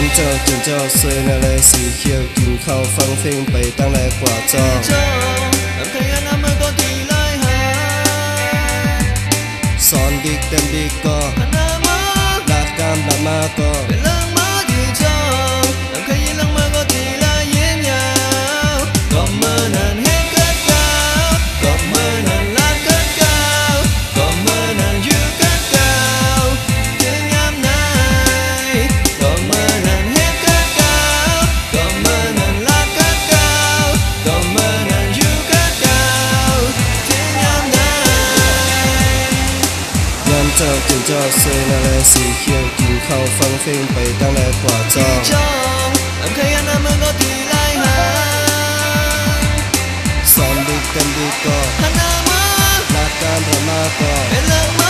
Nhân cho tiền cho xuôi là lệ xì khiêu Kinh khao phăng phim bày tăng lại quả cho Làm thay anh em mới có tỷ lại hà Son đi tên đi co Anh em mới Lạc cam đã ma co Về lăng mới thì cho Làm thay anh em mới có tỷ lại dễ nhau Có mơ nàn hết cất cao Có mơ nàn lạc cất cao Có mơ nàn dư cất cao Tiếng em này Có mơ nàn hết cất cao Có mơ nàn lạc cất cao Có mơ nàn dư cất cao Tiếng em này Nhân cho tiền cho xuôi là lệ xì khiêu Kinh khao phăng phim bày tăng lại quả cho Làm thay anh em mới có tỷ lại hà Son đi tên đi co Anh em mới Lạc cam đã ma co Về lăng